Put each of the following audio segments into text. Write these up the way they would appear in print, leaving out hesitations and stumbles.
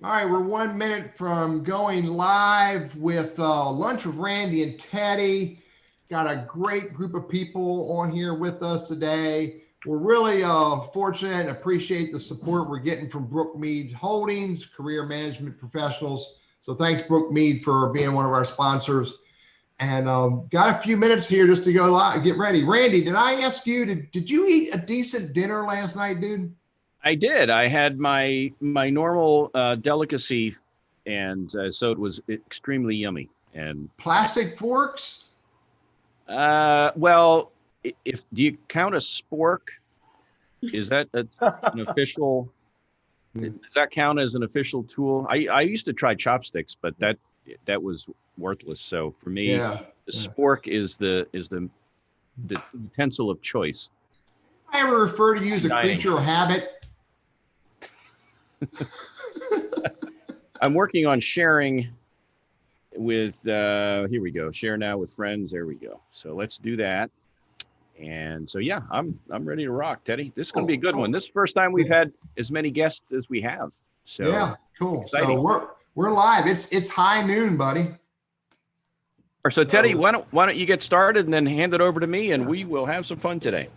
All right, we're 1 minute from going live with Lunch with Randy and Teddy. Got a great group of people on here with us today. We're really fortunate and appreciate the support we're getting from Brookmead Holdings, career management professionals. So thanks, Brookmead, for being one of our sponsors. And got a few minutes here just to go live, get ready. Randy, did I ask you, did you eat a decent dinner last night, dude? I did. I had my normal delicacy, and so it was extremely yummy. And Plastic forks? well, if do you count a spork? Is that an official? Does that count as an official tool? I used to try chopsticks, but that was worthless. So for me, the spork is the utensil of choice. I ever refer to you as a creature of habit? I'm working on sharing with here we go, share now with friends. There we go. So let's do that. And so yeah, I'm ready to rock, Teddy. This is going to be a good one. This is the first time we've had as many guests as we have. So yeah, cool. Exciting. So we're live. It's high noon, buddy. So Teddy, why don't you get started and then hand it over to me, and we will have some fun today.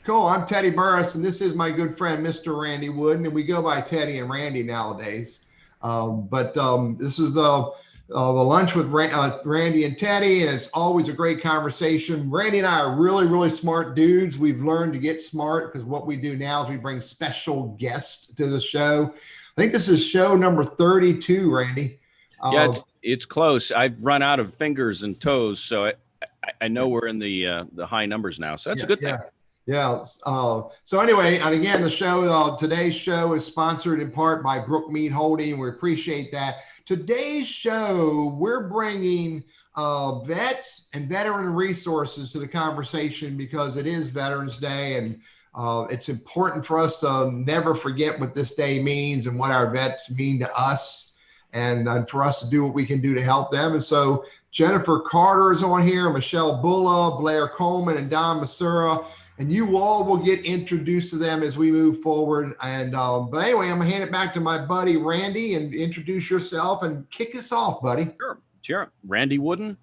Cool. I'm Teddy Burris, and this is my good friend, Mr. Randy Wooden, and we go by Teddy and Randy nowadays. This is the lunch with Randy and Teddy, and it's always a great conversation. Randy and I are really, really smart dudes. We've learned to get smart because what we do now is we bring special guests to the show. I think this is show number 32, Randy. Yeah, it's close. I've run out of fingers and toes, so I know we're in the high numbers now. So that's a good thing. Yeah. So anyway, and again, the show, today's show is sponsored in part by Brookmead Holding. We appreciate that. Today's show, we're bringing vets and veteran resources to the conversation because it is Veterans Day, and it's important for us to never forget what this day means and what our vets mean to us, and for us to do what we can do to help them. And so Jennifer Carter is on here, Michelle Bulla, Blair Coleman, and Don Masura. And you all will get introduced to them as we move forward. And but anyway, I'm gonna hand it back to my buddy Randy and introduce yourself and kick us off, buddy. Sure. Randy Wooden,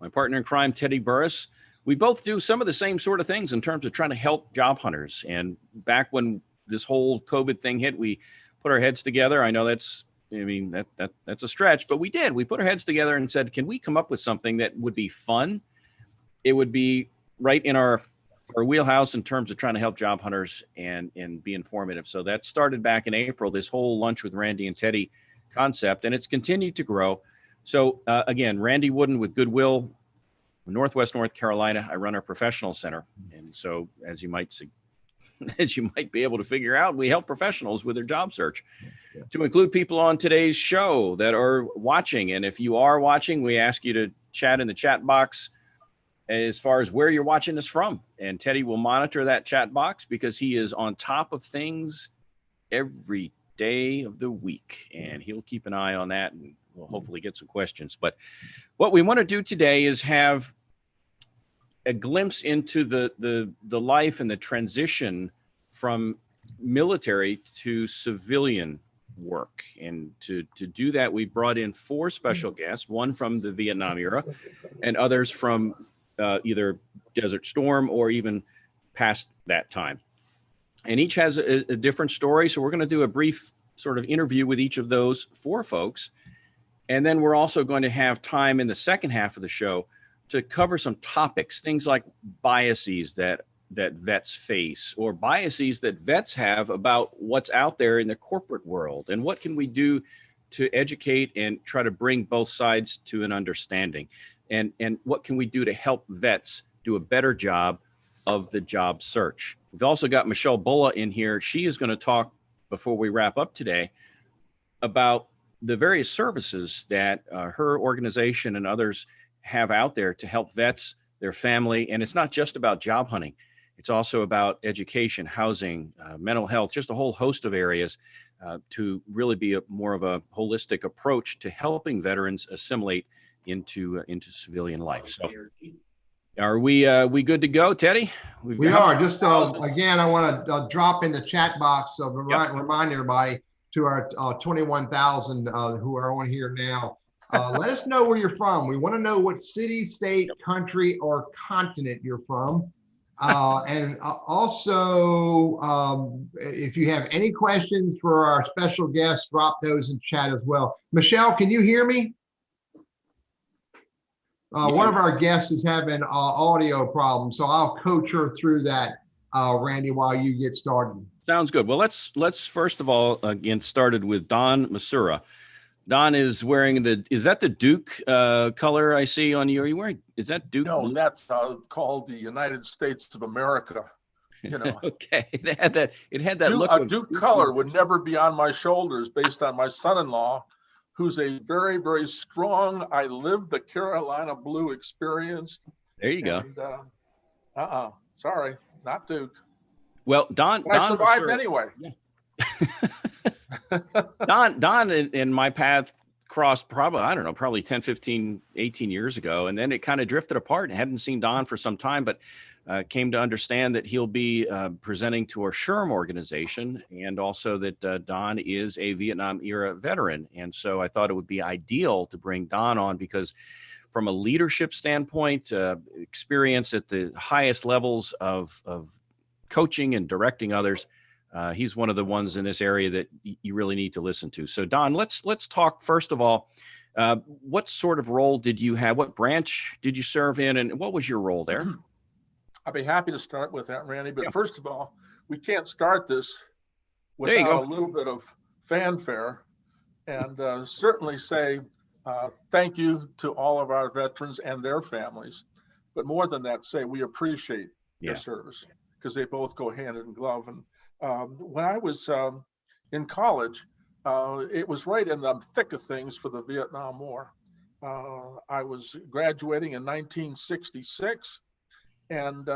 my partner in crime, Teddy Burris. We both do some of the same sort of things in terms of trying to help job hunters. And back when this whole COVID thing hit, we put our heads together. I know that's a stretch, but we did. We put our heads together and said, can we come up with something that would be fun? It would be right in our wheelhouse in terms of trying to help job hunters and be informative. So that started back in April, this whole Lunch with Randy and Teddy concept, and it's continued to grow. So again, Randy Wooden with Goodwill, Northwest North Carolina. I run our professional center. And so as you might be able to figure out, we help professionals with their job search to include people on today's show that are watching. And if you are watching, we ask you to chat in the chat box as far as where you're watching this from. And Teddy will monitor that chat box because he is on top of things every day of the week. And he'll keep an eye on that, and we'll hopefully get some questions. But what we want to do today is have a glimpse into the life and the transition from military to civilian work. And to do that, we brought in 4 special guests, one from the Vietnam era and others from either Desert Storm or even past that time. And each has a different story. So we're going to do a brief sort of interview with each of those 4 folks. And then we're also going to have time in the second half of the show to cover some topics, things like biases that vets face, or biases that vets have about what's out there in the corporate world, and what can we do to educate and try to bring both sides to an understanding. And what can we do to help vets do a better job of the job search? We've also got Michelle Bulla in here. She is going to talk, before we wrap up today, about the various services that her organization and others have out there to help vets, their family. And it's not just about job hunting. It's also about education, housing, mental health, just a whole host of areas to really be more of a holistic approach to helping veterans assimilate into civilian life. So are we good to go, Teddy? We are. Just again, I want to drop in the chat box, remind everybody to our 21,000 who are on here now. Let us know where you're from. We want to know what city, state, country, or continent you're from. And also, if you have any questions for our special guests, drop those in chat as well. Michelle, can you hear me? One of our guests is having audio problems, so I'll coach her through that, Randy, while you get started. Sounds good. Well, let's first of all get started with Don Masura. Don is wearing is that the Duke color I see on you? Are you wearing, is that Duke? No, that's called the United States of America. You know. Okay, it had that look. A Duke color would never be on my shoulders based on my son-in-law, who's a very, very strong, I lived the Carolina blue experience. There you go. And, sorry, not Duke. Well, Don survived anyway. Yeah. Don and my path crossed probably 10, 15, 18 years ago. And then it kind of drifted apart. I hadn't seen Don for some time, but came to understand that he'll be presenting to our SHRM organization, and also that Don is a Vietnam era veteran. And so I thought it would be ideal to bring Don on because from a leadership standpoint, experience at the highest levels of coaching and directing others, he's one of the ones in this area that you really need to listen to. So Don, let's talk first of all, what sort of role did you have? What branch did you serve in, and what was your role there? I'd be happy to start with that, Randy. But first of all, we can't start this without a little bit of fanfare, and certainly say thank you to all of our veterans and their families. But more than that, say we appreciate their service, because they both go hand in glove. And when I was in college, it was right in the thick of things for the Vietnam War. I was graduating in 1966, and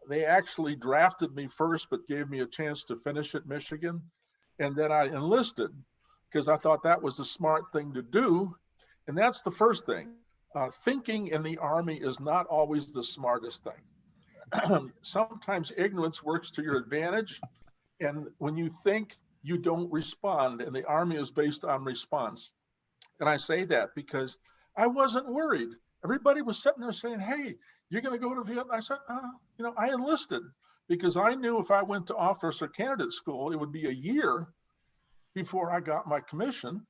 they actually drafted me first, but gave me a chance to finish at Michigan. And then I enlisted because I thought that was the smart thing to do. And that's the first thing. Thinking in the Army is not always the smartest thing. Sometimes ignorance works to your advantage. And when you think, you don't respond, and the Army is based on response. And I say that because I wasn't worried. Everybody was sitting there saying, hey, you're going to go to Vietnam? I said, I enlisted because I knew if I went to officer candidate school, it would be a year before I got my commission.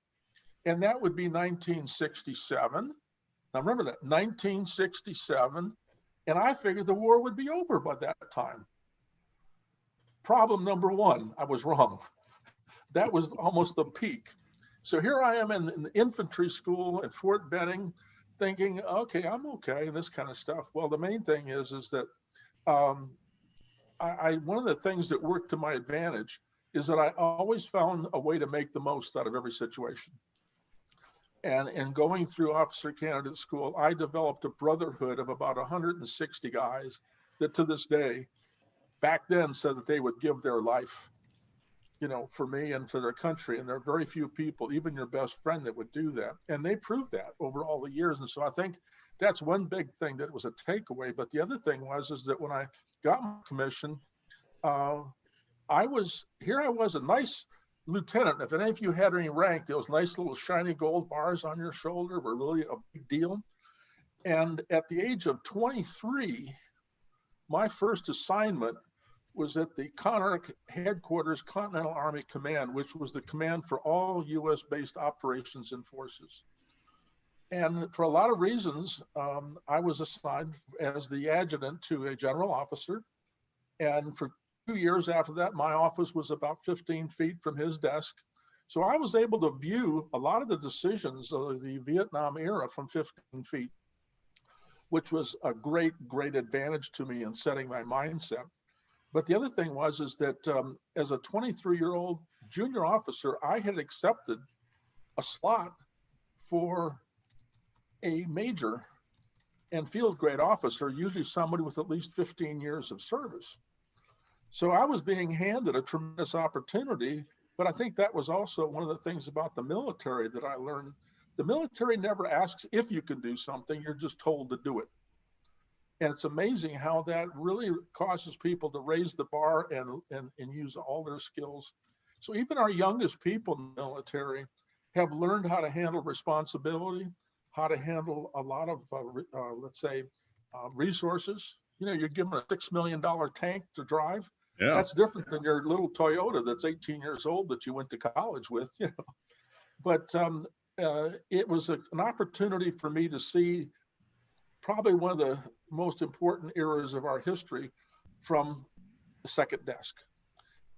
And that would be 1967. Now remember that, 1967. And I figured the war would be over by that time. Problem number one, I was wrong. That was almost the peak. So here I am in the infantry school at Fort Benning, thinking, okay, I'm okay, this kind of stuff. Well, the main thing is that one of the things that worked to my advantage is that I always found a way to make the most out of every situation. And in going through officer candidate school, I developed a brotherhood of about 160 guys that to this day, back then, said that they would give their life, for me and for their country. And there are very few people, even your best friend, that would do that. And they proved that over all the years. And so I think that's one big thing that was a takeaway. But the other thing is that when I got my commission, I was a nice lieutenant. If any of you had any rank, those nice little shiny gold bars on your shoulder were really a big deal. And at the age of 23, my first assignment was at the CONARC headquarters, Continental Army Command, which was the command for all US-based operations and forces. And for a lot of reasons, I was assigned as the adjutant to a general officer. And for 2 years after that, my office was about 15 feet from his desk. So I was able to view a lot of the decisions of the Vietnam era from 15 feet, which was a great, great advantage to me in setting my mindset. But the other thing is that as a 23-year-old junior officer, I had accepted a slot for a major and field grade officer, usually somebody with at least 15 years of service. So I was being handed a tremendous opportunity, but I think that was also one of the things about the military that I learned. The military never asks if you can do something, you're just told to do it. And it's amazing how that really causes people to raise the bar and use all their skills. So even our youngest people in the military have learned how to handle responsibility, how to handle a lot of, let's say, resources. You know, you're given a $6 million tank to drive. Yeah. That's different than your little Toyota that's 18 years old that you went to college with, you know. But it was an opportunity for me to see probably one of the most important eras of our history from the second desk.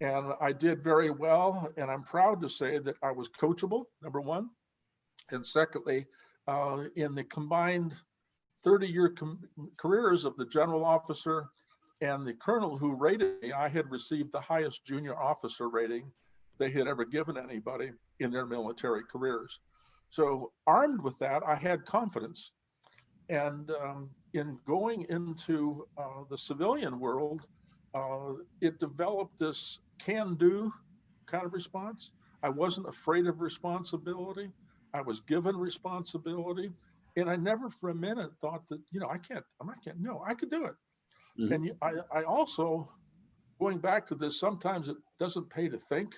And I did very well. And I'm proud to say that I was coachable, number one. And secondly, in the combined 30-year careers of the general officer and the colonel who rated me, I had received the highest junior officer rating they had ever given anybody in their military careers. So armed with that, I had confidence. And in going into the civilian world, it developed this can-do kind of response. I wasn't afraid of responsibility. I was given responsibility. And I never for a minute thought that, you know, I can't, no, I could do it. Mm-hmm. And I also, going back to this, sometimes it doesn't pay to think.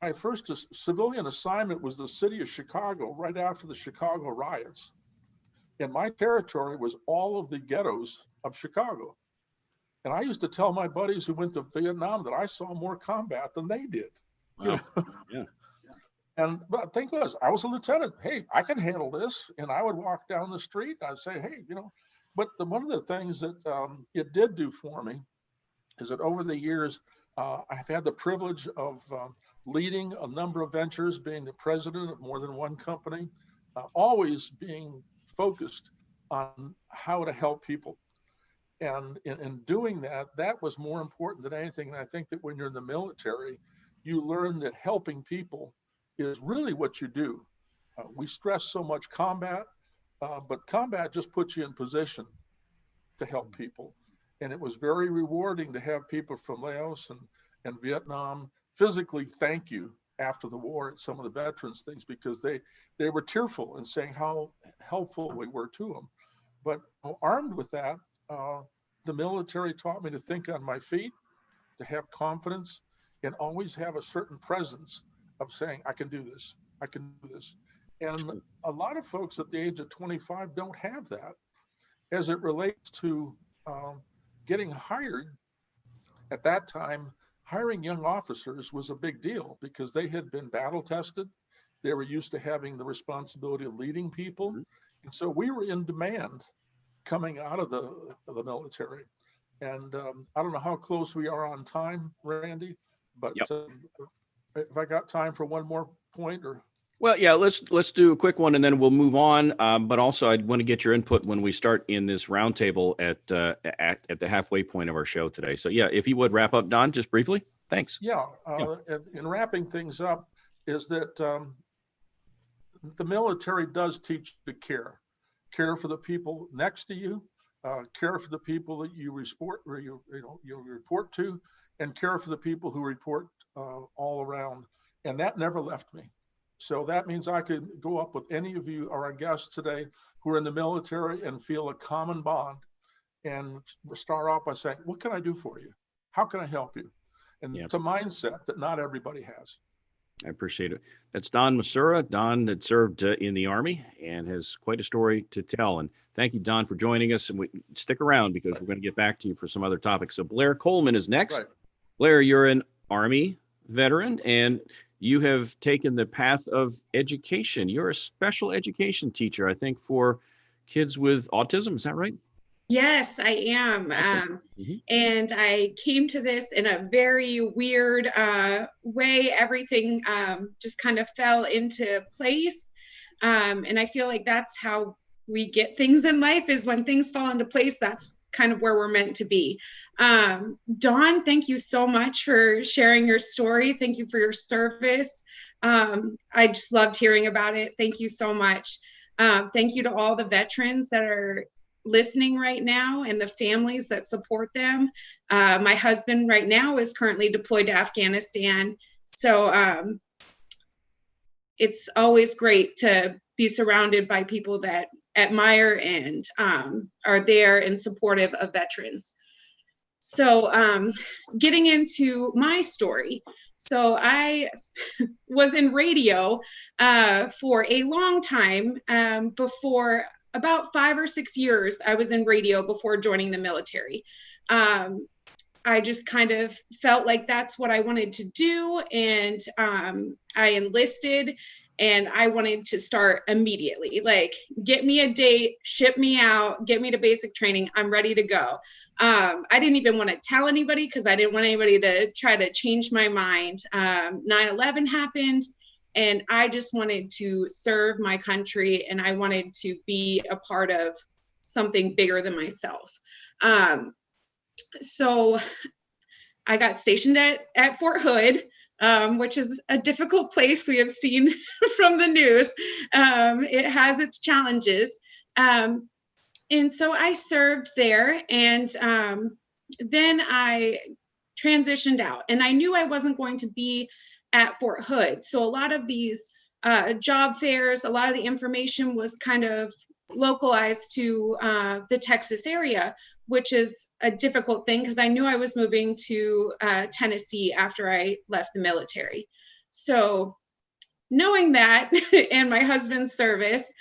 My first civilian assignment was the city of Chicago right after the Chicago riots. And my territory was all of the ghettos of Chicago. And I used to tell my buddies who went to Vietnam that I saw more combat than they did. Wow. You know? Yeah. And but the thing was, I was a lieutenant. Hey, I can handle this. And I would walk down the street. I'd say, hey, you know, but one of the things that it did do for me is that over the years, I've had the privilege of leading a number of ventures, being the president of more than one company, always being focused on how to help people. And in doing that, that was more important than anything. And I think that when you're in the military, you learn that helping people is really what you do. We stress so much combat, but combat just puts you in position to help people. And it was very rewarding to have people from Laos and Vietnam physically thank you after the war at some of the veterans things, because they were tearful and saying how helpful we were to them. But armed with that, the military taught me to think on my feet, to have confidence, and always have a certain presence of saying, I can do this, I can do this. And a lot of folks at the age of 25 don't have that. As it relates to getting hired, at that time, hiring young officers was a big deal because they had been battle tested. They were used to having the responsibility of leading people. And so we were in demand coming out of the military. And I don't know how close we are on time, Randy, but yep. If I got time for one more point or. Well, yeah, let's do a quick one and then we'll move on. But also I'd want to get your input when we start in this roundtable at the halfway point of our show today. So yeah, if you would wrap up, Don, just briefly. Thanks. Yeah. In wrapping things up is that the military does teach you to care for the people next to you, care for the people that you report to, and care for the people who report all around. And that never left me. So that means I could go up with any of you or our guests today who are in the military and feel a common bond and start off by saying, what can I do for you? How can I help you? And it's a mindset that not everybody has. I appreciate it. That's Don Masura. Don had served in the Army and has quite a story to tell. And thank you, Don, for joining us. And stick around because we're going to get back to you for some other topics. So Blair Coleman is next. Right. Blair, you're an Army veteran and you have taken the path of education. You're a special education teacher, I think, for kids with autism. Is that right? Yes, I am. Awesome. And I came to this in a very weird way. Everything just kind of fell into place. And I feel like that's how we get things in life, is when things fall into place, that's kind of where we're meant to be. Don, thank you so much for sharing your story. Thank you for your service. I just loved hearing about it. Thank you so much. Thank you to all the veterans that are listening right now and the families that support them. My husband right now is currently deployed to Afghanistan. So it's always great to be surrounded by people that admire and are there and supportive of veterans. So getting into my story. So I was in radio for a long time. Before about 5 or 6 years, I was in radio before joining the military. I just kind of felt like that's what I wanted to do. And I enlisted, and I wanted to start immediately. Like, get me a date, ship me out, get me to basic training. I'm ready to go. I didn't even want to tell anybody because I didn't want anybody to try to change my mind. 9/11 happened, and I just wanted to serve my country, and I wanted to be a part of something bigger than myself. So I got stationed at Fort Hood, which is a difficult place. We have seen from the news. It has its challenges. And so I served there, and then I transitioned out, and I knew I wasn't going to be at Fort Hood. So a lot of these job fairs, a lot of the information was kind of localized to the Texas area, which is a difficult thing because I knew I was moving to Tennessee after I left the military. So knowing that and my husband's service,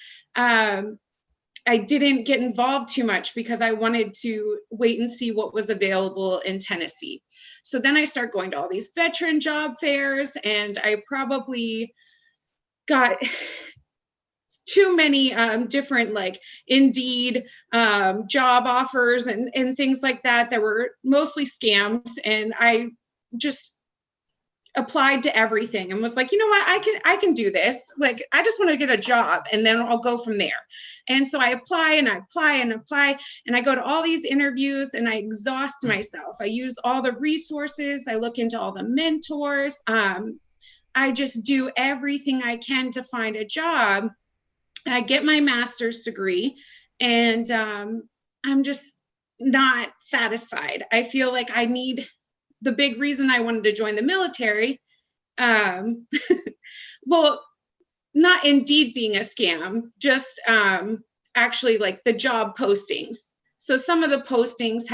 I didn't get involved too much because I wanted to wait and see what was available in Tennessee. So then I started going to all these veteran job fairs, and I probably got too many different, like, Indeed job offers and things like that were mostly scams. And I just applied to everything and was like, you know what, I can do this. Like, I just want to get a job, and then I'll go from there. And so I apply and I apply and apply, and I go to all these interviews, and I exhaust myself. I use all the resources. I look into all the mentors. I just do everything I can to find a job. I get my master's degree, and I'm just not satisfied. I feel like I need the big reason I wanted to join the military. Well, not Indeed being a scam, just actually like the job postings. So some of the postings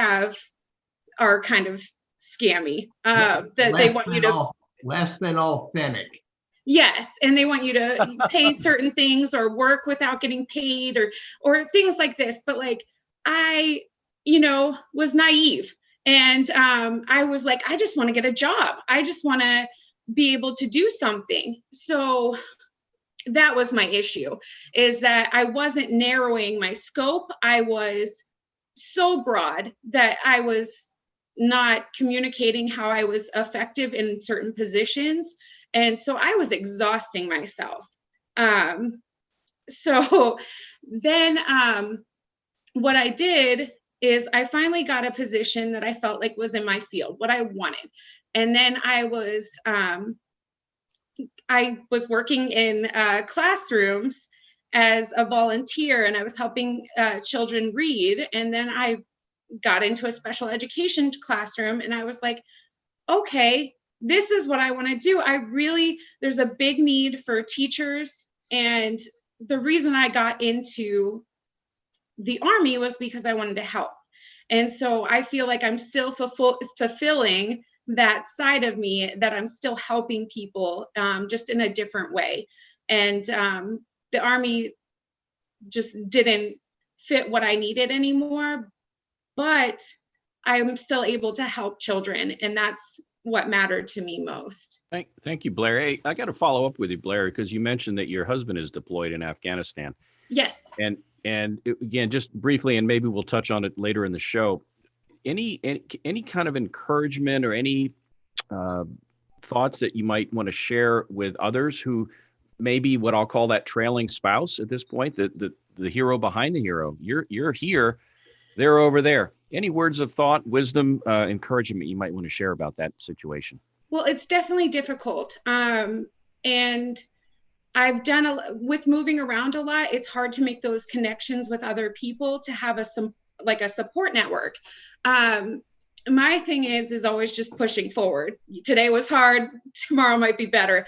are kind of scammy. That they want you to less than authentic. Yes, and they want you to pay certain things or work without getting paid or things like this. But like, I, was naive, and I was like, I just want to get a job. I just want to be able to do something. So that was my issue, is that I wasn't narrowing my scope. I was so broad that I was not communicating how I was effective in certain positions. And so I was exhausting myself. So then what I did is I finally got a position that I felt like was in my field, what I wanted. And then I was working in classrooms as a volunteer, and I was helping children read. And then I got into a special education classroom, and I was like, okay, this is what I want to do. There's a big need for teachers. And the reason I got into the Army was because I wanted to help. And so I feel like I'm still fulfilling that side of me, that I'm still helping people, just in a different way. And the Army just didn't fit what I needed anymore, but I'm still able to help children. And that's what mattered to me most. Thank you, Blair. Hey, I got to follow up with you, Blair, because you mentioned that your husband is deployed in Afghanistan. Yes. And again, just briefly, and maybe we'll touch on it later in the show. Any kind of encouragement or any thoughts that you might want to share with others who maybe what I'll call that trailing spouse at this point, the hero behind the hero? You're here, they're over there. Any words of thought, wisdom, encouragement you might want to share about that situation? Well, it's definitely difficult. And I've done with moving around a lot, it's hard to make those connections with other people, to have a support network. My thing is always just pushing forward. Today was hard, tomorrow might be better.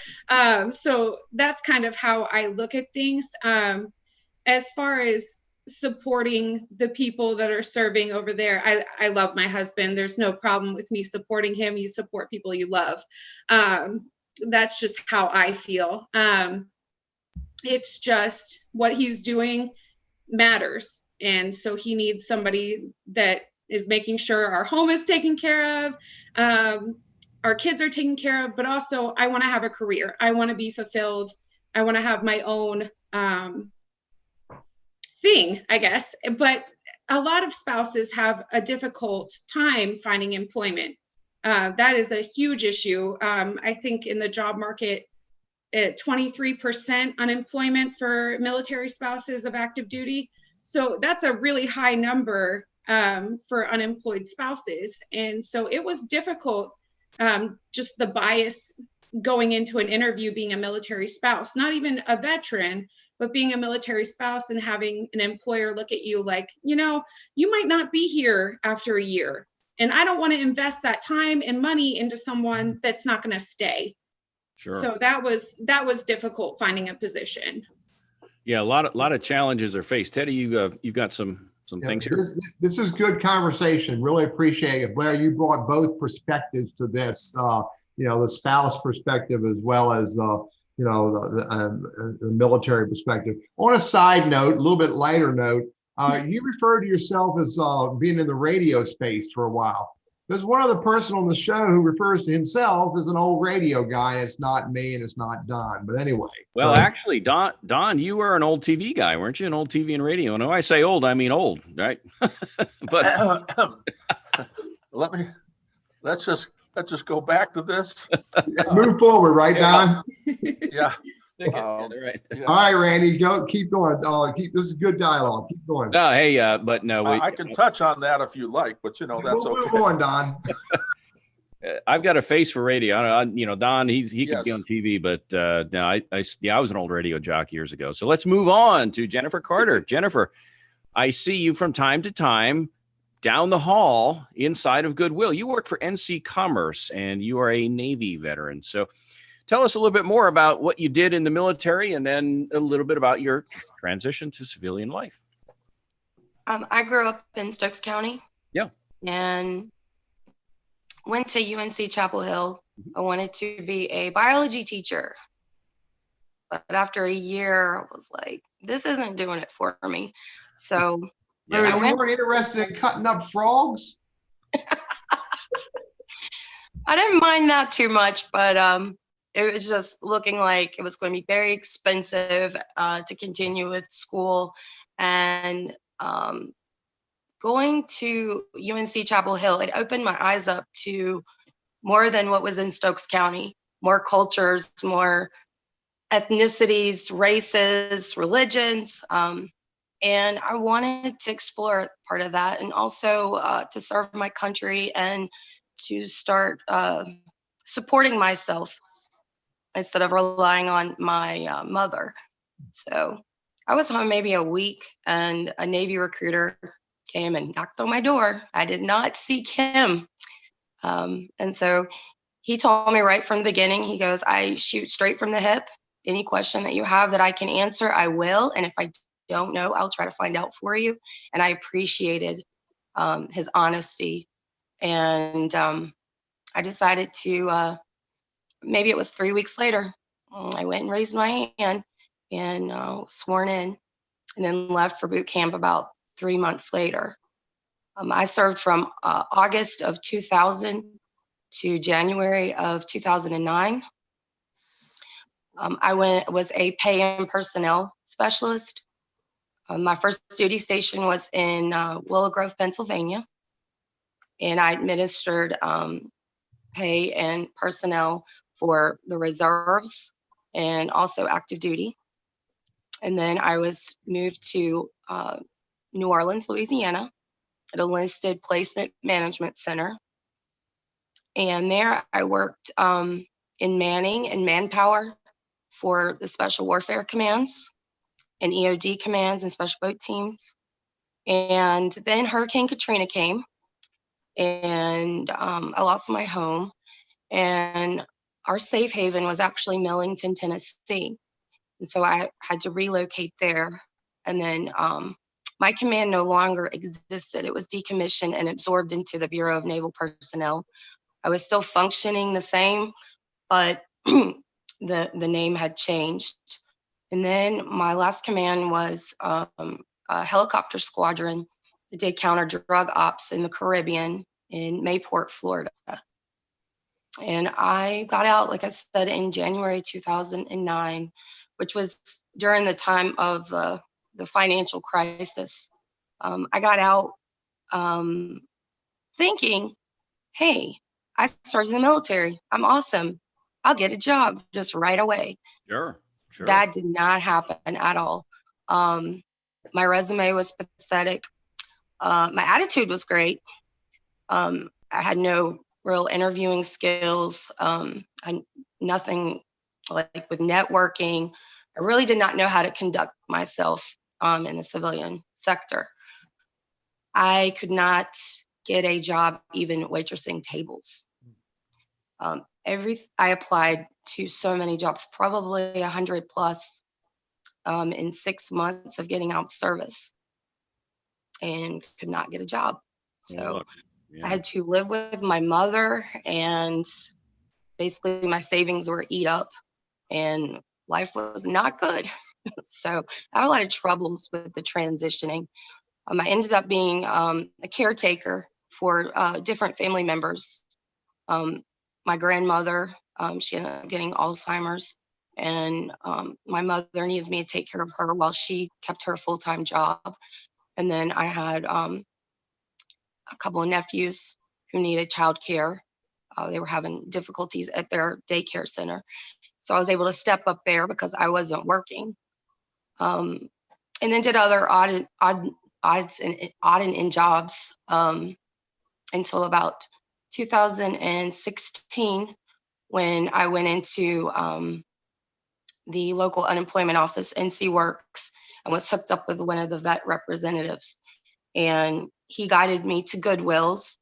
So that's kind of how I look at things. As far as supporting the people that are serving over there. I love my husband. There's no problem with me supporting him. You support people you love. That's just how I feel. It's just what he's doing matters. And so he needs somebody that is making sure our home is taken care of, our kids are taken care of, but also I want to have a career. I want to be fulfilled. I want to have my own thing, I guess. But a lot of spouses have a difficult time finding employment. That is a huge issue. I think in the job market, 23% unemployment for military spouses of active duty. So that's a really high number for unemployed spouses. And so it was difficult, just the bias going into an interview being a military spouse, not even a veteran, but being a military spouse and having an employer look at you like, you know, you might not be here after a year. And I don't want to invest that time and money into someone that's not going to stay. Sure. So that was difficult finding a position. Yeah, a lot of challenges are faced. Teddy, you've got some things here. This is good conversation. Really appreciate it, Blair. You brought both perspectives to this. The spouse perspective as well as the military perspective. On a side note, a little bit lighter note, you refer to yourself as being in the radio space for a while. There's one other person on the show who refers to himself as an old radio guy. It's not me and it's not Don, but anyway. Well, actually, Don, you were an old TV guy, weren't you? An old TV and radio. And when I say old, I mean old, right? But let's just go back to this. Move forward, right, Don? Yeah. Right. Yeah. All right, Randy, keep going. This is good dialogue. Keep going. No, hey, but no, I can touch on that if you like, but that's we'll okay. Move on, Don. I've got a face for radio. Don, he could be on TV, but no, I was an old radio jock years ago. So let's move on to Jennifer Carter. Jennifer, I see you from time to time down the hall inside of Goodwill. You work for NC Commerce and you are a Navy veteran. So tell us a little bit more about what you did in the military and then a little bit about your transition to civilian life. I grew up in Stokes County. Yeah. And went to UNC Chapel Hill. I wanted to be a biology teacher. But after a year, I was like, this isn't doing it for me. So you weren't interested in cutting up frogs? I didn't mind that too much, but it was just looking like it was going to be very expensive to continue with school. And going to UNC Chapel Hill, it opened my eyes up to more than what was in Stokes County, more cultures, more ethnicities, races, religions. And I wanted to explore part of that and also to serve my country and to start supporting myself instead of relying on my mother. So I was home maybe a week and a Navy recruiter came and knocked on my door. I did not seek him. And so he told me right from the beginning, he goes, I shoot straight from the hip. Any question that you have that I can answer, I will. And if I don't know, I'll try to find out for you. And I appreciated his honesty. And I decided to, maybe it was 3 weeks later, I went and raised my hand and sworn in and then left for boot camp about 3 months later. I served from August of 2000 to January of 2009. I was a pay and personnel specialist. My first duty station was in Willow Grove, Pennsylvania, and I administered pay and personnel for the reserves and also active duty. And then I was moved to New Orleans, Louisiana, at a Enlisted Placement Management Center. And there I worked in manning and manpower for the Special Warfare Commands and EOD commands and special boat teams. And then Hurricane Katrina came and I lost my home. And our safe haven was actually Millington, Tennessee. And so I had to relocate there. And then My command no longer existed. It was decommissioned and absorbed into the Bureau of Naval Personnel. I was still functioning the same, but the name had changed. And then my last command was a helicopter squadron that did counter drug ops in the Caribbean in Mayport, Florida. And I got out, like I said, in January 2009, which was during the time of the financial crisis. I got out thinking, hey, I started in the military. I'm awesome. I'll get a job just right away. Sure. That did not happen at all. My resume was pathetic. My attitude was great. I had no real interviewing skills. Nothing like with networking. I really did not know how to conduct myself in the civilian sector. I could not get a job even waitressing tables. I applied to so many jobs, probably 100 plus in 6 months of getting out of service, and could not get a job. So I had to live with my mother, and basically my savings were eat up, and life was not good. So I had a lot of troubles with the transitioning. I ended up being a caretaker for different family members. My grandmother, she ended up getting Alzheimer's, and my mother needed me to take care of her while she kept her full-time job. And then I had a couple of nephews who needed childcare. They were having difficulties at their daycare center. So I was able to step up there because I wasn't working. And then did other odd and end jobs until about 2016, when I went into the local unemployment office, NC Works, and was hooked up with one of the vet representatives. And he guided me to Goodwill's,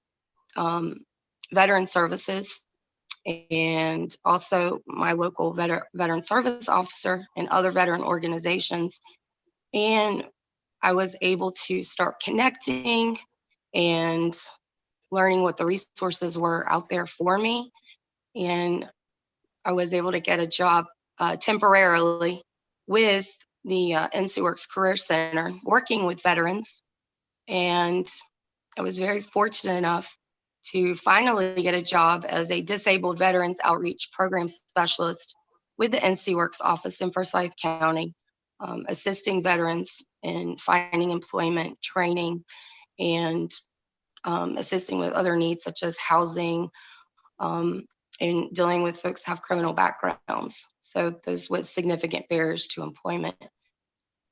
veteran services, and also my local veteran service officer and other veteran organizations. And I was able to start connecting and learning what the resources were out there for me. And I was able to get a job temporarily with the NC Works Career Center, working with veterans. And I was very fortunate enough to finally get a job as a disabled veterans outreach program specialist with the NC Works office in Forsyth County, assisting veterans in finding employment, training, and assisting with other needs such as housing, and dealing with folks who have criminal backgrounds. So those with significant barriers to employment.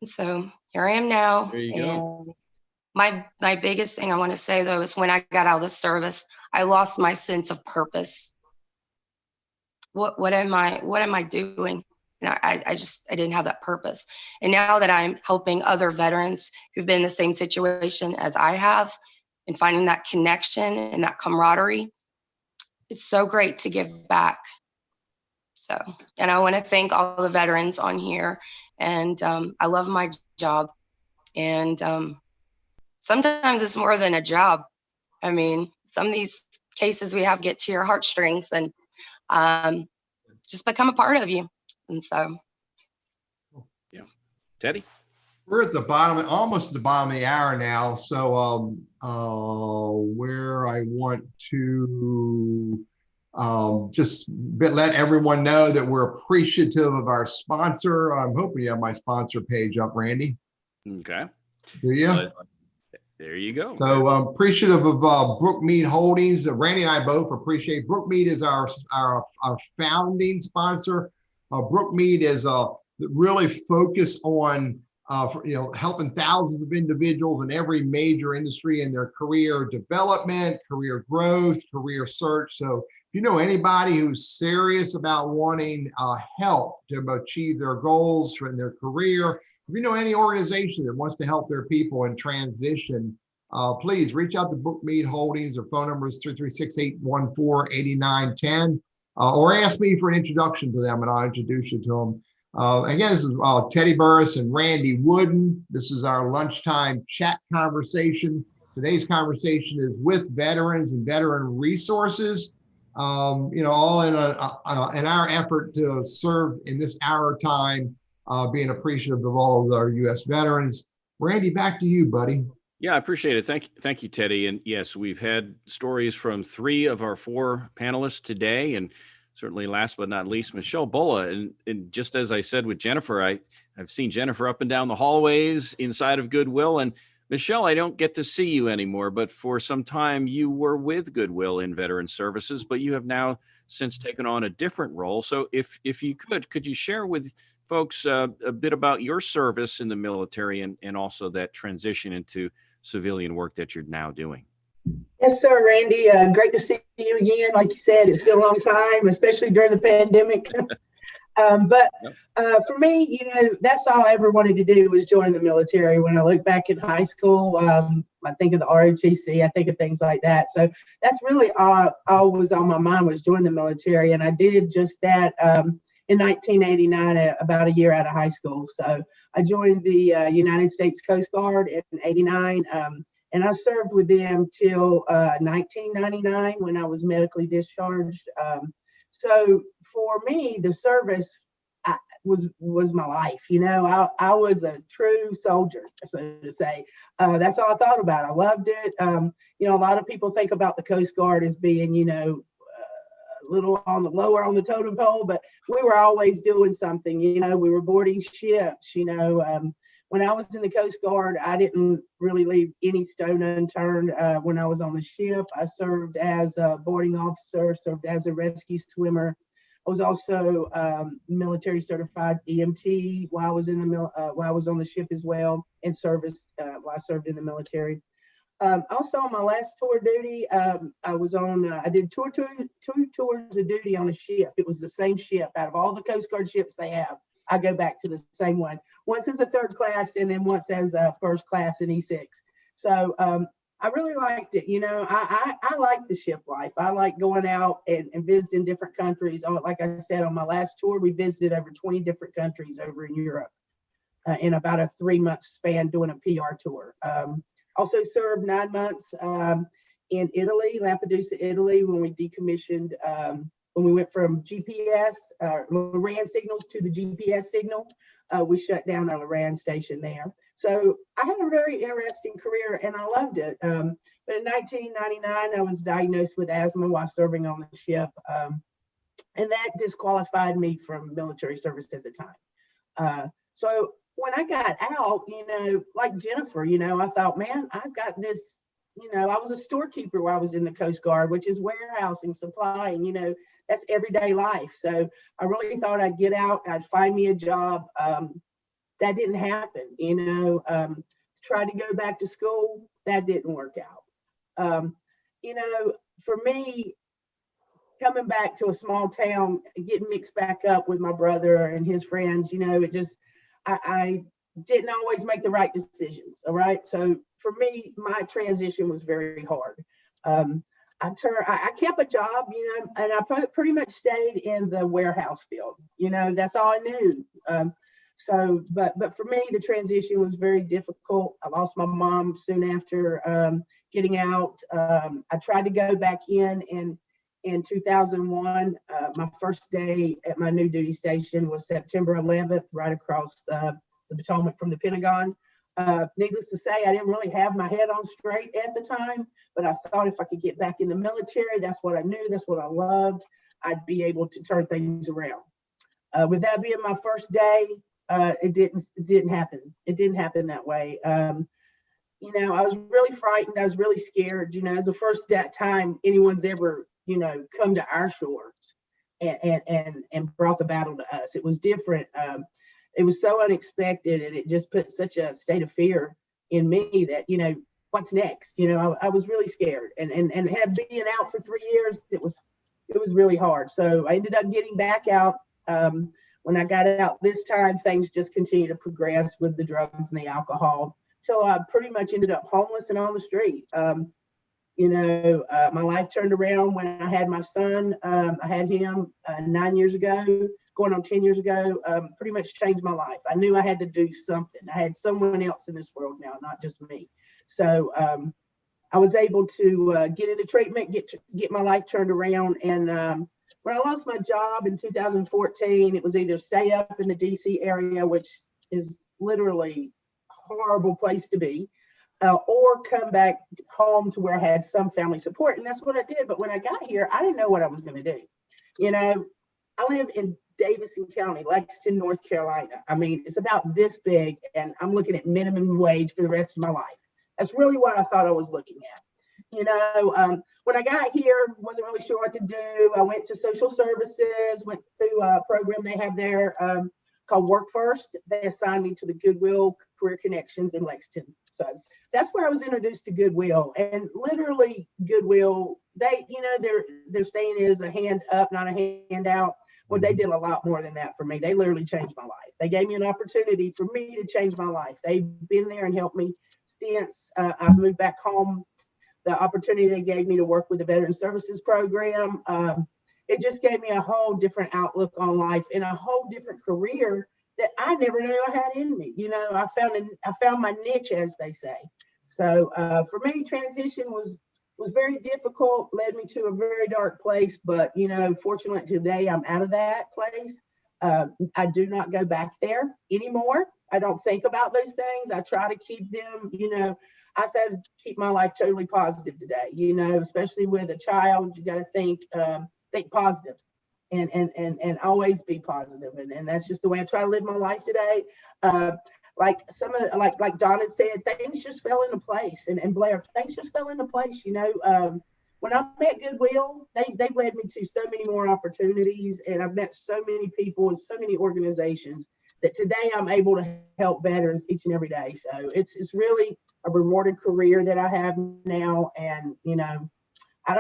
And so here I am now. There you go. My biggest thing I want to say though is when I got out of the service, I lost my sense of purpose. What am I doing? And I didn't have that purpose. And now that I'm helping other veterans who've been in the same situation as I have, and finding that connection and that camaraderie, it's so great to give back. So, and I want to thank all the veterans on here. And I love my job. And sometimes it's more than a job. I mean, some of these cases we have get to your heartstrings and just become a part of you. And so. Yeah. Teddy? We're at the bottom, almost at the bottom of the hour now. So where I want to just let everyone know that we're appreciative of our sponsor. I'm hoping you have my sponsor page up, Randy. Okay. Do you? There you go. So I'm appreciative of Brookmead Holdings. Randy and I both appreciate. Brookmead is our founding sponsor. Brookmead is really focused on helping thousands of individuals in every major industry in their career development, career growth, career search. So if you know anybody who's serious about wanting help to achieve their goals in their career, if you know any organization that wants to help their people in transition, please reach out to Brookmead Holdings. Their phone number is 336-814-8910, or ask me for an introduction to them and I'll introduce you to them. Again, this is Teddy Burris and Randy Wooden. This is our lunchtime chat conversation. Today's conversation is with veterans and veteran resources, all in our effort to serve in this hour time, being appreciative of all of our U.S. veterans. Randy, back to you, buddy. Yeah, I appreciate it. Thank you, Teddy. And yes, we've had stories from 3 of our 4 panelists today, and certainly last but not least, Michelle Bulla. And just as I said with Jennifer, I've seen Jennifer up and down the hallways inside of Goodwill. And Michelle, I don't get to see you anymore, but for some time you were with Goodwill in Veteran Services, but you have now since taken on a different role. So if you could you share with folks a bit about your service in the military and also that transition into civilian work that you're now doing? Yes, sir, Randy. Great to see you again. Like you said, it's been a long time, especially during the pandemic. But for me, that's all I ever wanted to do was join the military. When I look back in high school, I think of the ROTC, I think of things like that. So that's really all was on my mind was join the military. And I did just that in 1989, about a year out of high school. So I joined the United States Coast Guard in 89. And I served with them till 1999 when I was medically discharged. So for me, the service was my life. I was a true soldier, so to say. That's all I thought about. I loved it. A lot of people think about the Coast Guard as being, a little on the lower on the totem pole, but we were always doing something. We were boarding ships. When I was in the Coast Guard, I didn't really leave any stone unturned. When I was on the ship, I served as a boarding officer, served as a rescue swimmer. I was also military certified EMT while I was while I was on the ship as well, and service while I served in the military. Also, on my last tour of duty, I did two tours of duty on a ship. It was the same ship out of all the Coast Guard ships they have. I go back to the same one. Once as a 3rd class and then once as a 1st class in E6. So I really liked it. I like the ship life. I like going out and visiting different countries. Like I said, on my last tour, we visited over 20 different countries over in Europe in about a 3-month span doing a PR tour. Also served 9 months in Italy, Lampedusa, Italy, when we decommissioned when we went from GPS, Loran signals to the GPS signal. We shut down our Loran station there. So I had a very interesting career and I loved it. But in 1999, I was diagnosed with asthma while serving on the ship. And that disqualified me from military service at the time. So when I got out, like Jennifer, I thought, man, I've got this, I was a storekeeper while I was in the Coast Guard, which is warehousing, supplying, that's everyday life. So I really thought I'd get out, I'd find me a job. That didn't happen, tried to go back to school. That didn't work out. For me, coming back to a small town, getting mixed back up with my brother and his friends, I didn't always make the right decisions. All right. So for me, my transition was very hard. I kept a job, and I pretty much stayed in the warehouse field. That's all I knew. But for me, the transition was very difficult. I lost my mom soon after getting out. I tried to go back in 2001. My first day at my new duty station was September 11th, right across the Potomac from the Pentagon. Needless to say, I didn't really have my head on straight at the time, but I thought if I could get back in the military, that's what I knew, that's what I loved, I'd be able to turn things around. With that being my first day, it didn't happen. It didn't happen that way. I was really frightened. I was really scared. It's the first time anyone's ever, come to our shores and brought the battle to us. It was different. It was so unexpected, and it just put such a state of fear in me that, what's next? I was really scared, and had been out for 3 years, it was really hard. So I ended up getting back out. When I got out this time, things just continued to progress with the drugs and the alcohol till I pretty much ended up homeless and on the street. My life turned around when I had my son. I had him 9 years ago, going on 10 years ago. Pretty much changed my life. I knew I had to do something. I had someone else in this world now, not just me. So I was able to get into treatment, get my life turned around. And when I lost my job in 2014, it was either stay up in the DC area, which is literally a horrible place to be, or come back home to where I had some family support. And that's what I did. But when I got here, I didn't know what I was going to do. I live in Davidson County, Lexington, North Carolina. I mean, it's about this big, and I'm looking at minimum wage for the rest of my life. That's really what I thought I was looking at. When I got here, wasn't really sure what to do. I went to social services, went through a program they have there called Work First. They assigned me to the Goodwill Career Connections in Lexington. So that's where I was introduced to Goodwill. And literally Goodwill, their saying is a hand up, not a hand out. Well, they did a lot more than that for me. They literally changed my life. They gave me an opportunity for me to change my life. They've been there and helped me since I've moved back home. The opportunity they gave me to work with the Veteran Services Program, it just gave me a whole different outlook on life and a whole different career that I never knew I had in me. I found my niche, as they say. So for me, transition was very difficult, led me to a very dark place. But fortunately today I'm out of that place. I do not go back there anymore. I don't think about those things. I try to keep them, I try to keep my life totally positive today, especially with a child. You got to think positive and always be positive. And that's just the way I try to live my life today. Like Don had said, things just fell into place. And Blair, things just fell into place. When I met Goodwill, they've led me to so many more opportunities, and I've met so many people and so many organizations that today I'm able to help veterans each and every day. So it's really a rewarded career that I have now. And, I'm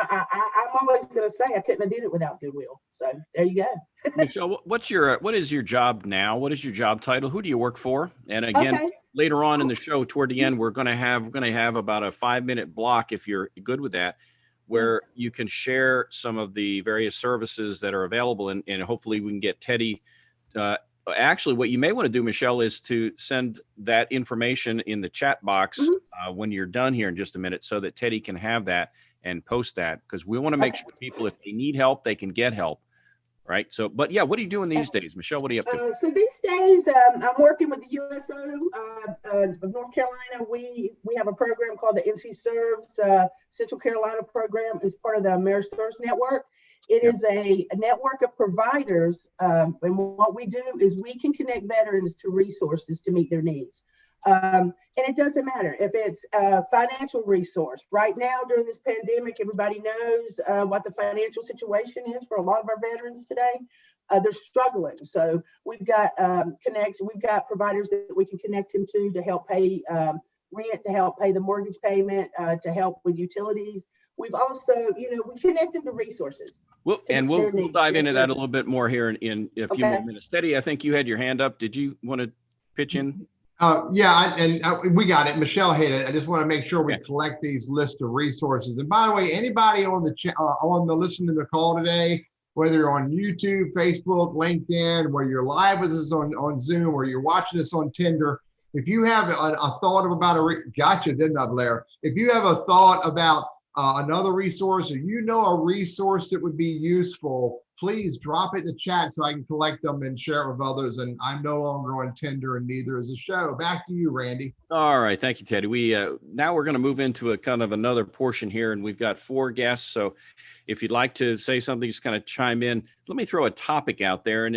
always going to say I couldn't have did it without Goodwill. So there you go. Michelle, what is your job now? What is your job title? Who do you work for? And again, later on in the show, toward the end, we're going to have about a 5-minute block, if you're good with that, where you can share some of the various services that are available, and hopefully we can get Teddy. Actually, what you may want to do, Michelle, is to send that information in the chat box when you're done here in just a minute, so that Teddy can have that and post that, because we want to make sure people, if they need help, they can get help. Right. So, but yeah, what are you doing these days, Michelle? What are you up to? So these days, I'm working with the USO of North Carolina. We have a program called the NC Serves Central Carolina program as part of the AmeriServes network. It is a network of providers, and what we do is we can connect veterans to resources to meet their needs. And it doesn't matter if it's a financial resource. Right now, during this pandemic, everybody knows what the financial situation is for a lot of our veterans today. They're struggling. So we've got we've got providers that we can connect them to help pay rent, to help pay the mortgage payment, to help with utilities. We've also, we connect them to resources. We'll dive into that a little bit more here in a few more minutes. Teddy, I think you had your hand up. Did you want to pitch in? We got it. Michelle hit it. I just want to make sure we collect these lists of resources. And by the way, anybody on the listening to the call today, whether you're on YouTube, Facebook, LinkedIn, whether you're live with us on Zoom, or you're watching us on Tinder, if you have a thought about gotcha, didn't I, Blair? If you have a thought about another resource, or a resource that would be useful, please drop it in the chat so I can collect them and share it with others. And I'm no longer on Tinder, and neither is the show. Back to you, Randy. All right. Thank you, Teddy. Now we're going to move into a kind of another portion here, and we've got 4 guests. So if you'd like to say something, just kind of chime in. Let me throw a topic out there. And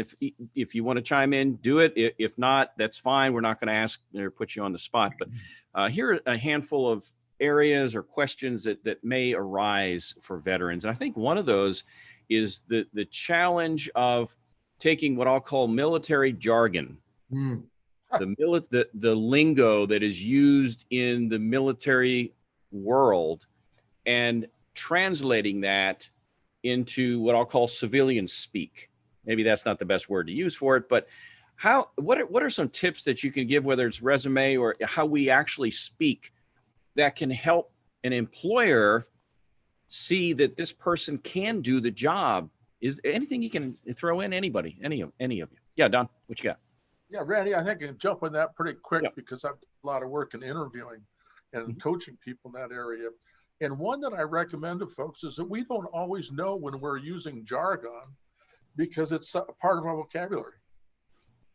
if you want to chime in, do it. If not, that's fine. We're not going to ask or put you on the spot. But here are a handful of areas or questions that may arise for veterans. And I think one of those is the challenge of taking what I'll call military jargon, the lingo that is used in the military world, and translating that into what I'll call civilian speak. Maybe that's not the best word to use for it, but what are some tips that you can give, whether it's resume or how we actually speak, that can help an employer see that this person can do the job. Is there anything you can throw in? Anybody, any of you? Yeah, Don, what you got? Yeah, Randy, I think I can jump on that pretty quick Yeah. because I've done a lot of work in interviewing and coaching people in that area. And one that I recommend to folks is that we don't always know when we're using jargon because it's a part of our vocabulary.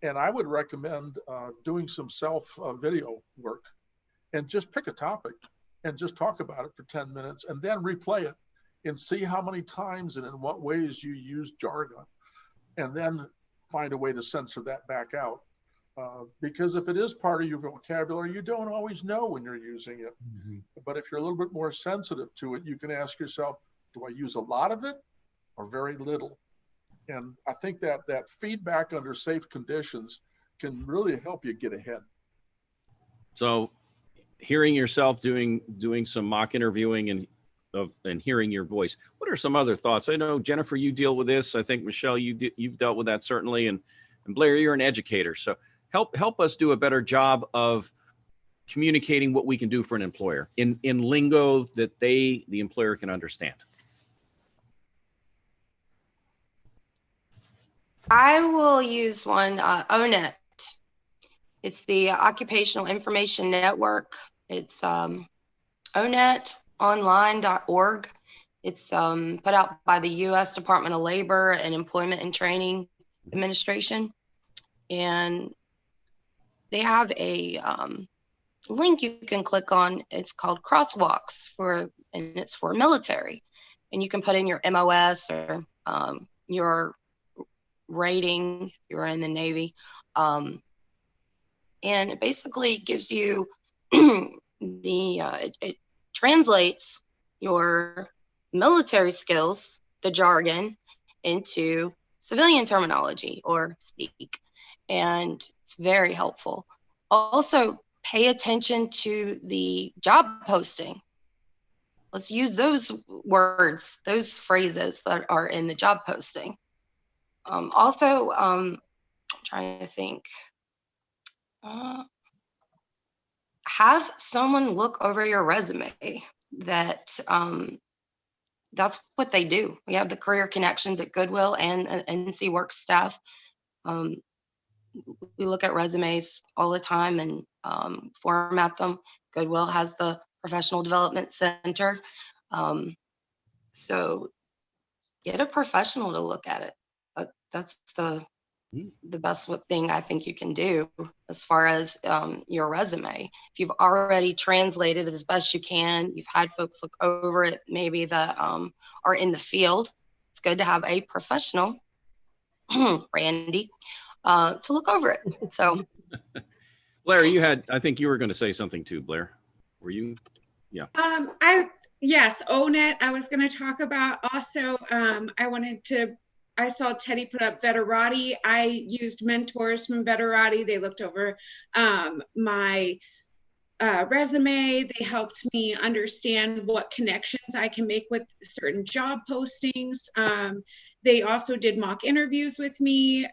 And I would recommend doing some self video work and just pick a topic and just talk about it for 10 minutes and then replay it and see how many times and in what ways you use jargon, and then find a way to censor that back out. Because if it is part of your vocabulary, you don't always know when you're using it. But if you're a little bit more sensitive to it, you can ask yourself, do I use a lot of it or very little? And I think that feedback under safe conditions can really help you get ahead. So hearing yourself doing some mock interviewing and hearing your voice. What are some other thoughts? I know, Jennifer, you deal with this. I think, Michelle, you've dealt with that certainly. And Blair, you're an educator. So help us do a better job of communicating what we can do for an employer in lingo that the employer can understand. I will use one, ONET. It's the Occupational Information Network. It's onetonline.org. It's put out by the U.S. Department of Labor and Employment and Training Administration. And they have a link you can click on. It's called Crosswalks and it's for military. And you can put in your MOS or your rating if you're in the Navy. And it basically gives you it translates your military skills, the jargon, into civilian terminology or speak. And it's very helpful. Also, pay attention to the job posting. Let's use those words, those phrases that are in the job posting. I'm trying to think. Have someone look over your resume. That's what they do. We have the career connections at Goodwill and NC Work staff. We look at resumes all the time and format them. Goodwill has the Professional Development Center. So get a professional to look at it. That's the best thing I think you can do as far as your resume. If you've already translated it as best you can, you've had folks look over it, maybe that are in the field, it's good to have a professional, Randy, to look over it. So, Blair, I think you were going to say something too, Blair. Were you? Yeah. Yes, ONET. I was going to talk about also. I saw Teddy put up Veterati. I used mentors from Veterati. They looked over my resume. They helped me understand what connections I can make with certain job postings. They also did mock interviews with me.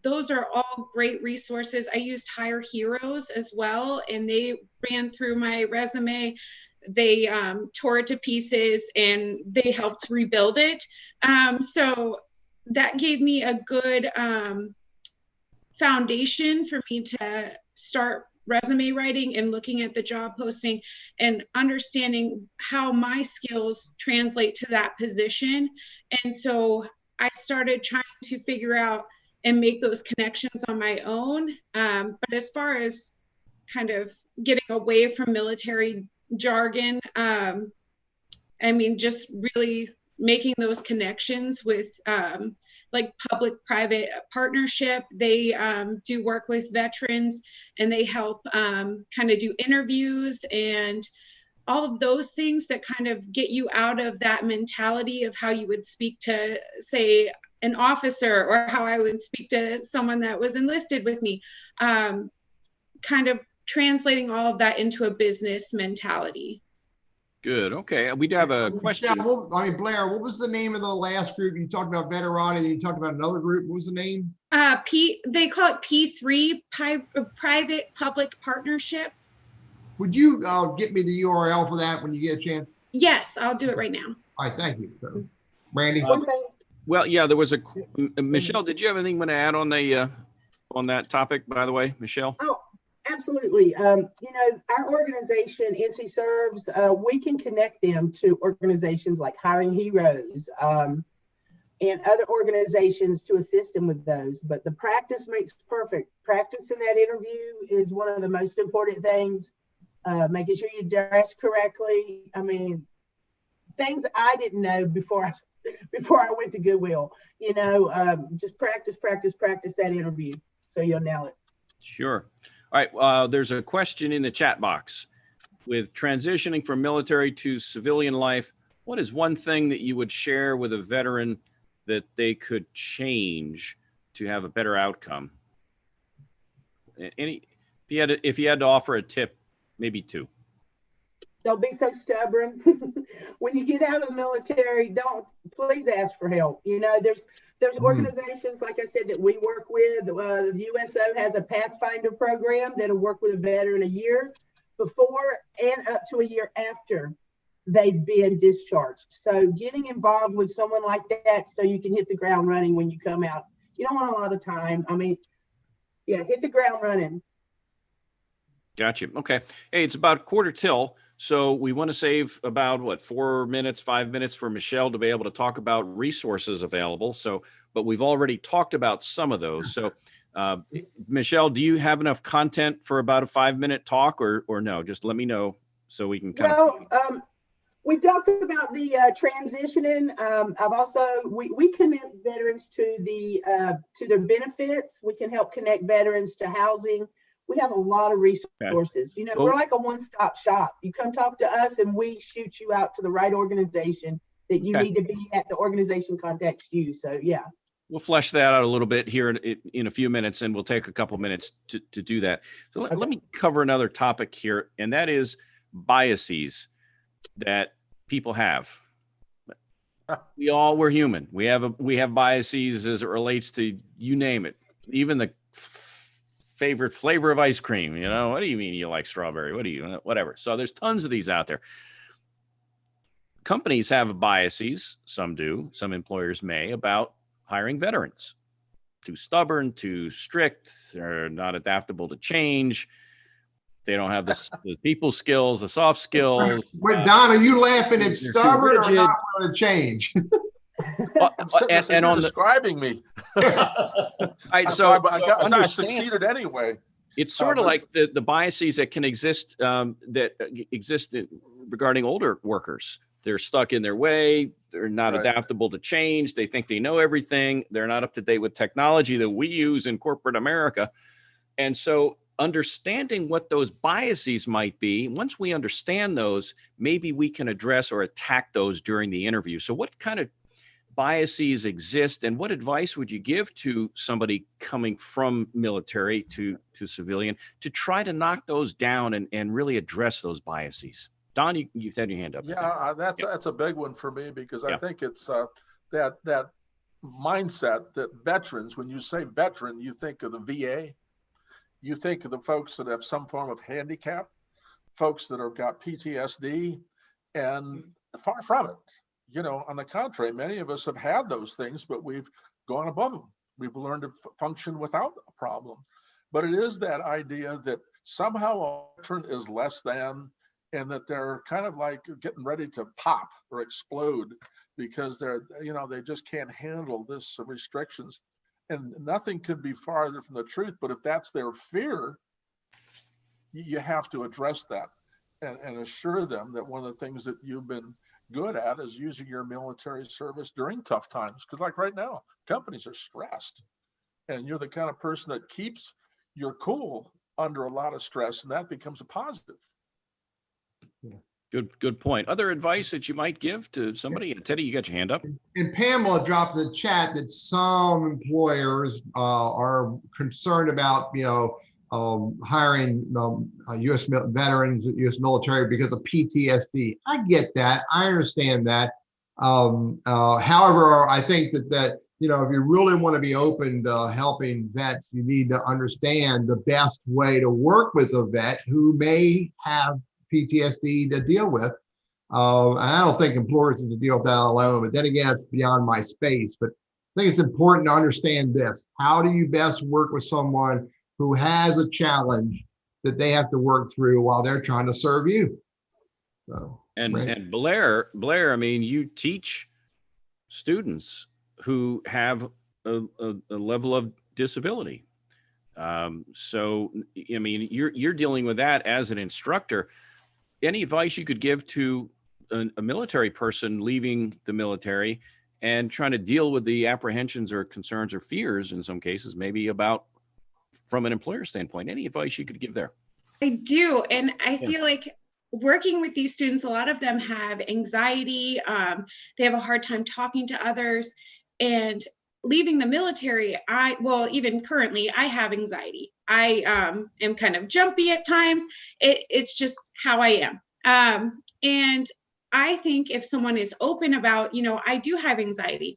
Those are all great resources. I used Hire Heroes as well, and they ran through my resume. They tore it to pieces and they helped rebuild it. So that gave me a good foundation for me to start resume writing and looking at the job posting and understanding how my skills translate to that position. And so I started trying to figure out and make those connections on my own. But as far as kind of getting away from military jargon, I mean, just really making those connections with like public-private partnership. They do work with veterans and they help kind of do interviews and all of those things that kind of get you out of that mentality of how you would speak to, say, an officer or how I would speak to someone that was enlisted with me, kind of translating all of that into a business mentality. Good. Okay. We do have a question. Yeah, Blair, what was the name of the last group? You talked about Veterati, then you talked about another group. What was the name? They call it P3, Private Public Partnership. Would you get me the URL for that when you get a chance? Yes, I'll do it right now. All right, thank you. So, Randy? One thing, Well, yeah, there was Michelle, did you have anything you want to add on that topic, by the way, Michelle? oh, absolutely. You know, our organization, NC Serves, we can connect them to organizations like Hiring Heroes, and other organizations to assist them with those. But the practice makes perfect. Practice in that interview is one of the most important things. Making sure you dress correctly. I mean, things I didn't know before I went to Goodwill. You know, just practice that interview so you'll nail it. Sure. All right. There's a question in the chat box. With transitioning from military to civilian life, what is one thing that you would share with a veteran that they could change to have a better outcome? If you had to offer a tip, maybe two. Don't be so stubborn. When you get out of the military, please ask for help. You know, there's organizations, like I said, that we work with. The USO has a Pathfinder program that'll work with a veteran a year before and up to a year after they've been discharged. So getting involved with someone like that so you can hit the ground running when you come out. You don't want a lot of time. I mean, yeah, hit the ground running. Gotcha. Okay. Hey, it's about 1:15. So we want to save about 4 minutes, 5 minutes for Michelle to be able to talk about resources available. So, but we've already talked about some of those. So Michelle, do you have enough content for about a 5-minute talk or no? Just let me know so we can we talked about the transitioning. I've also, we connect veterans to their benefits. We can help connect veterans to housing. We have a lot of resources. Okay. You know, we're like a one-stop shop. You come talk to us and we shoot you out to the right organization that you need to be at. The organization contacts you. So yeah. We'll flesh that out a little bit here in a few minutes, and we'll take a couple minutes to do that. So let me cover another topic here, and that is biases that people have. We're human. We have biases as it relates to, you name it, even the favorite flavor of ice cream. You know, what do you mean you like strawberry? Whatever. So there's tons of these out there. Companies have biases. Some do. Some employers may, about hiring veterans. Too stubborn, too strict. They're not adaptable to change. They don't have the people skills, the soft skills. Don, are you laughing at stubborn or not want to change? And on describing me. I succeeded anyway. It's sort of like the biases that can exist regarding older workers. They're stuck in their way. They're not adaptable to change. They think they know everything. They're not up to date with technology that we use in corporate America. And so understanding what those biases might be, once we understand those, maybe we can address or attack those during the interview. So what kind of biases exist, and what advice would you give to somebody coming from military to civilian to try to knock those down and really address those biases? Don, you've had your hand up. Yeah, that's a big one for me, because I think it's that mindset that veterans, when you say veteran, you think of the VA, you think of the folks that have some form of handicap, folks that have got PTSD, and far from it. You know, on the contrary, many of us have had those things, but we've gone above them. We've learned to function without a problem. But it is that idea that somehow a veteran is less than, and that they're kind of like getting ready to pop or explode because they just can't handle this restrictions. And nothing could be farther from the truth. But if that's their fear, you have to address that and assure them that one of the things that you've been good at is using your military service during tough times. Because like right now, companies are stressed, and you're the kind of person that keeps your cool under a lot of stress, and that becomes a positive. Good point. Other advice that you might give to somebody? Teddy, you got your hand up. And Pamela dropped in the chat that some employers are concerned about, hiring U.S. veterans, U.S. military because of PTSD. I get that. I understand that. However, I think that if you really want to be open to helping vets, you need to understand the best way to work with a vet who may have PTSD to deal with. And I don't think employers have to deal with that alone, but then again, it's beyond my space. But I think it's important to understand this. How do you best work with someone who has a challenge that they have to work through while they're trying to serve you? So, and Blair, I mean, you teach students who have a level of disability. So, I mean, you're dealing with that as an instructor. Any advice you could give to a military person leaving the military and trying to deal with the apprehensions or concerns or fears in some cases, maybe about from an employer standpoint? Any advice you could give there? I do. And I feel like working with these students, a lot of them have anxiety. They have a hard time talking to others. And leaving the military, even currently, I have anxiety. I am kind of jumpy at times. It's just how I am. And I think if someone is open about, I do have anxiety,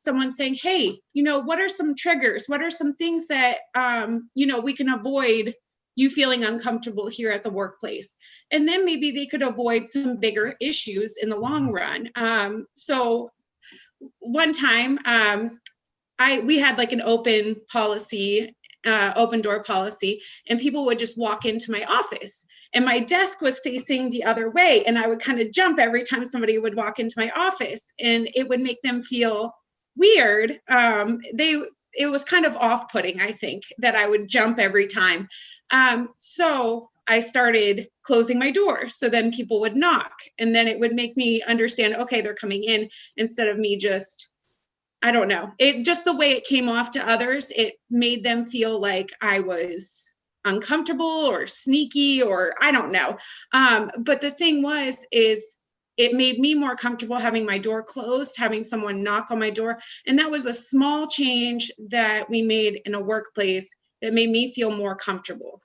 someone saying, hey, what are some triggers? What are some things that, we can avoid you feeling uncomfortable here at the workplace? And then maybe they could avoid some bigger issues in the long run. So one time we had like an open policy, open door policy, and people would just walk into my office and my desk was facing the other way. And I would kind of jump every time somebody would walk into my office, and it would make them feel weird. It was kind of off-putting, I think, that I would jump every time. So I started closing my door so then people would knock, and then it would make me understand, okay, they're coming in, instead of me just, I don't know. It just the way it came off to others, it made them feel like I was uncomfortable or sneaky, or I don't know. But the thing is it made me more comfortable having my door closed, having someone knock on my door. And that was a small change that we made in a workplace that made me feel more comfortable,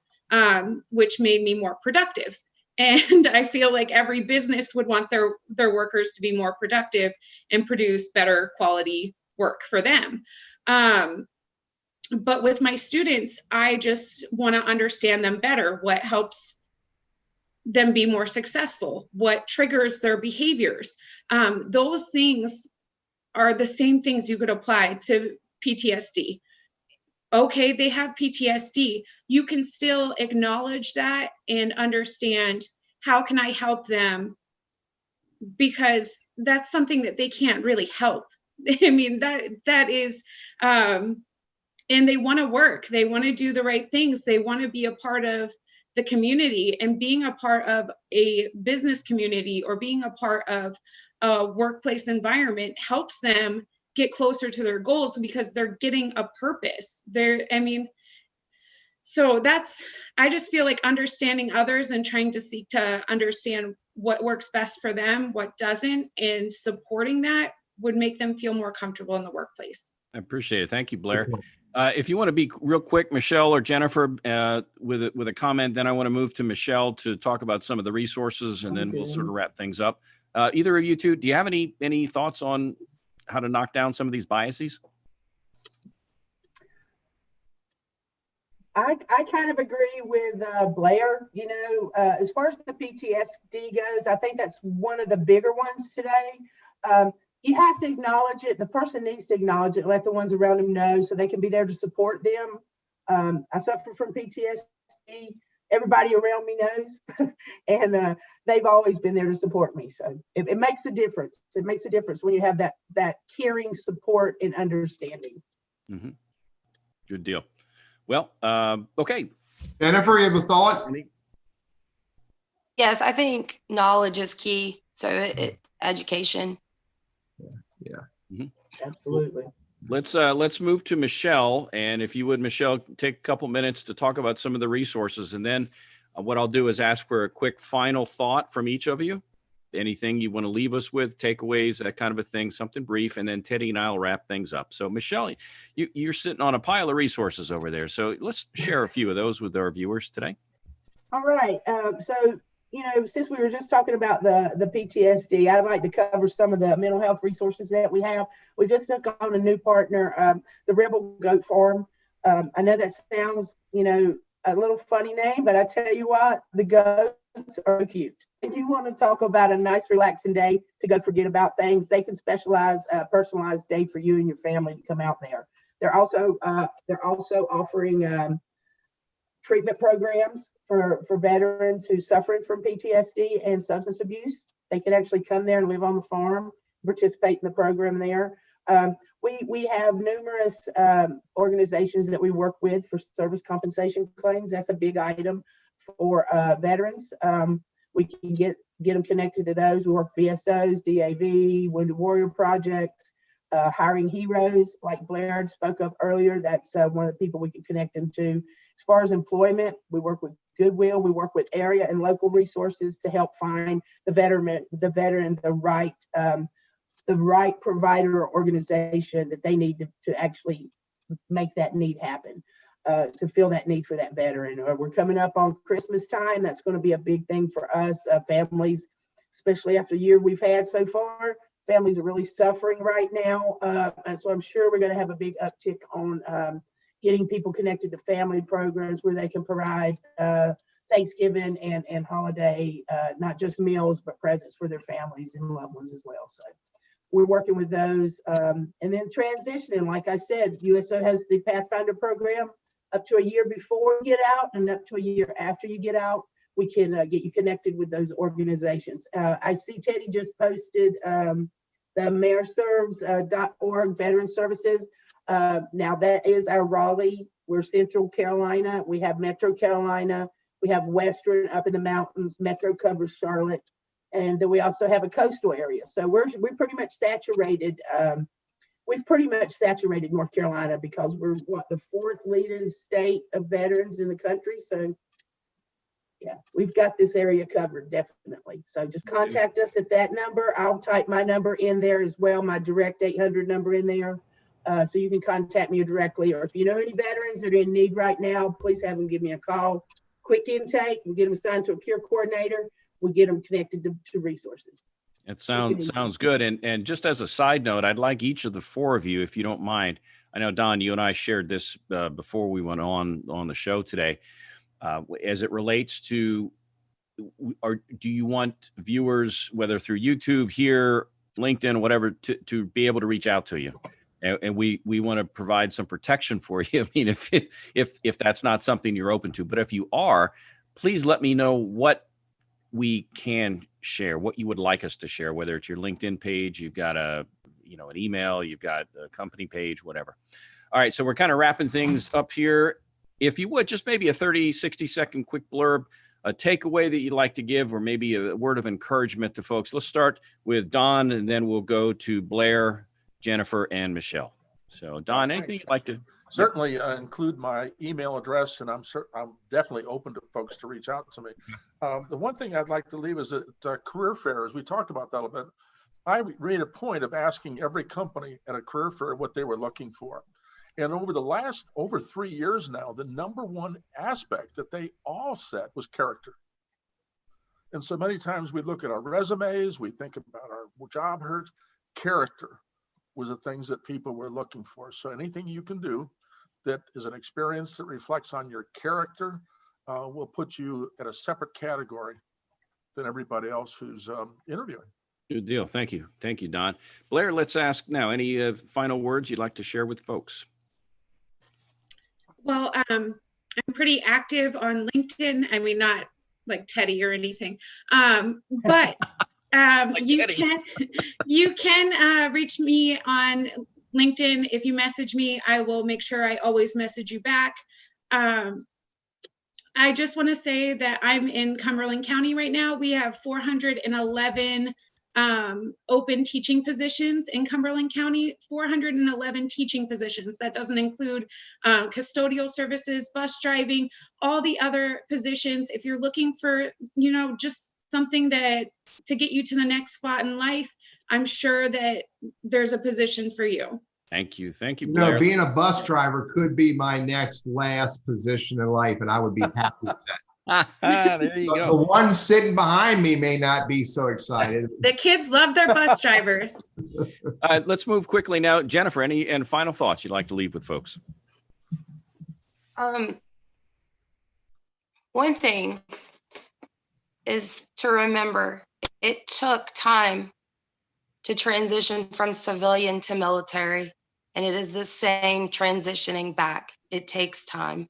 which made me more productive. And I feel like every business would want their workers to be more productive and produce better quality work for them. But with my students, I just want to understand them better. What helps them be more successful? What triggers their behaviors? Those things are the same things you could apply to PTSD. Okay, they have PTSD. You can still acknowledge that and understand, how can I help them? Because that's something that they can't really help. I mean, that is, and they want to work. They want to do the right things. They want to be a part of the community, and being a part of a business community or being a part of a workplace environment helps them get closer to their goals, because they're getting a purpose. So I just feel like understanding others and trying to seek to understand what works best for them, what doesn't, and supporting that would make them feel more comfortable in the workplace. I appreciate it. Thank you, Blair. If you want to be real quick, Michelle or Jennifer, with a comment, then I want to move to Michelle to talk about some of the resources, and then we'll sort of wrap things up. Either of you two, do you have any thoughts on how to knock down some of these biases? I kind of agree with Blair. As far as the PTSD goes, I think that's one of the bigger ones today. You have to acknowledge it. The person needs to acknowledge it, let the ones around them know so they can be there to support them. I suffer from PTSD. Everybody around me knows, and they've always been there to support me. So it makes a difference. It makes a difference when you have that caring support and understanding. Mm-hmm. Good deal. Well, okay. Jennifer, you have a thought? Yes, I think knowledge is key. So education. Yeah. Mm-hmm. Absolutely. Let's move to Michelle, and if you would, Michelle, take a couple minutes to talk about some of the resources, and then what I'll do is ask for a quick final thought from each of you. Anything you want to leave us with, takeaways, that kind of a thing, something brief, and then Teddy and I'll wrap things up. So Michelle, you're sitting on a pile of resources over there, so let's share a few of those with our viewers today. All right. So since we were just talking about the PTSD, I'd like to cover some of the mental health resources that we have. We just took on a new partner, the Rebel Goat Farm. I know that sounds, a little funny name, but I tell you what, the goats are cute. If you want to talk about a nice, relaxing day to go forget about things, they can specialize a personalized day for you and your family to come out there. They're also offering treatment programs for veterans who suffering from PTSD and substance abuse. They can actually come there and live on the farm, participate in the program there. We have numerous organizations that we work with for service compensation claims. That's a big item for veterans. We can get them connected to those. We work VSOs, DAV, Wounded Warrior Projects, hiring heroes like Blair spoke of earlier. That's one of the people we can connect them to. As far as employment, we work with Goodwill. We work with area and local resources to help find the veteran the right provider or organization that they need to actually make that need happen, to fill that need for that veteran. Or we're coming up on Christmas time. That's going to be a big thing for us, families, especially after the year we've had so far. Families are really suffering right now. And so I'm sure we're going to have a big uptick on getting people connected to family programs where they can provide Thanksgiving and holiday, not just meals, but presents for their families and loved ones as well. So we're working with those. And then transitioning, like I said, USO has the Pathfinder program up to a year before you get out and up to a year after you get out. We can get you connected with those organizations. I see Teddy just posted the mayorserves.org veteran services. Now that is our Raleigh. We're Central Carolina. We have Metro Carolina. We have Western up in the mountains. Metro covers Charlotte. And then we also have a coastal area. So we're pretty much saturated. We've pretty much saturated North Carolina because we're the fourth leading state of veterans in the country. So yeah, we've got this area covered, definitely. So just contact us at that number. I'll type my number in there as well, my direct 800 number in there. So you can contact me directly, or if you know any veterans that are in need right now, please have them give me a call. Quick intake, we get them assigned to a care coordinator. We get them connected to resources. It sounds good. And just as a side note, I'd like each of the four of you, if you don't mind. I know, Don, you and I shared this before we went on the show today. As it relates to, or do you want viewers, whether through YouTube, here, LinkedIn, whatever, to be able to reach out to you? And we want to provide some protection for you. I mean, if that's not something you're open to, but if you are, please let me know what we can share, what you would like us to share, whether it's your LinkedIn page, you've got an email, you've got a company page, whatever. All right. So we're kind of wrapping things up here. If you would, just maybe a 30, 60-second quick blurb, a takeaway that you'd like to give, or maybe a word of encouragement to folks. Let's start with Don, and then we'll go to Blair, Jennifer, and Michelle. So Don, anything you'd like to? Certainly include my email address, and I'm definitely open to folks to reach out to me. The one thing I'd like to leave is at career fairs. We talked about that a bit. I made a point of asking every company at a career fair what they were looking for. And over 3 years now, the number one aspect that they all said was character. And so many times we look at our resumes, we think about our job hurt. Character was the things that people were looking for. So anything you can do that is an experience that reflects on your character will put you at a separate category than everybody else who's interviewing. Good deal. Thank you. Thank you, Don. Blair, let's ask now, any final words you'd like to share with folks? Well, I'm pretty active on LinkedIn. I mean, not like Teddy or anything, but you can reach me on LinkedIn. If you message me, I will make sure I always message you back. I just want to say that I'm in Cumberland County right now. We have 411 open teaching positions in Cumberland County, 411 teaching positions. That doesn't include custodial services, bus driving, all the other positions. If you're looking for, just something to get you to the next spot in life, I'm sure that there's a position for you. Thank you. Thank you, Blair. Being a bus driver could be my last position in life, and I would be happy with that. There you go. The one sitting behind me may not be so excited. The kids love their bus drivers. Let's move quickly now. Jennifer, any final thoughts you'd like to leave with folks? One thing is to remember it took time to transition from civilian to military, and it is the same transitioning back. It takes time.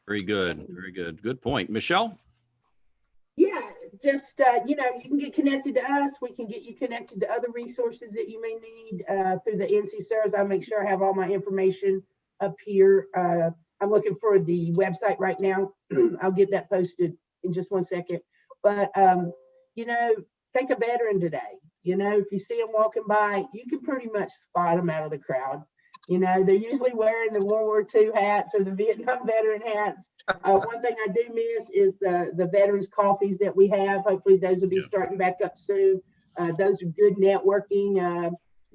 Very good. Very good. Good point. Michelle? Yeah, just, you can get connected to us. We can get you connected to other resources that you may need through the NC Service. I'll make sure I have all my information up here. I'm looking for the website right now. I'll get that posted in just one second. But, think a veteran today. If you see them walking by, you can pretty much spot them out of the crowd. They're usually wearing the World War II hats or the Vietnam veteran hats. One thing I do miss is the veterans coffees that we have. Hopefully those will be starting back up soon. Those are good networking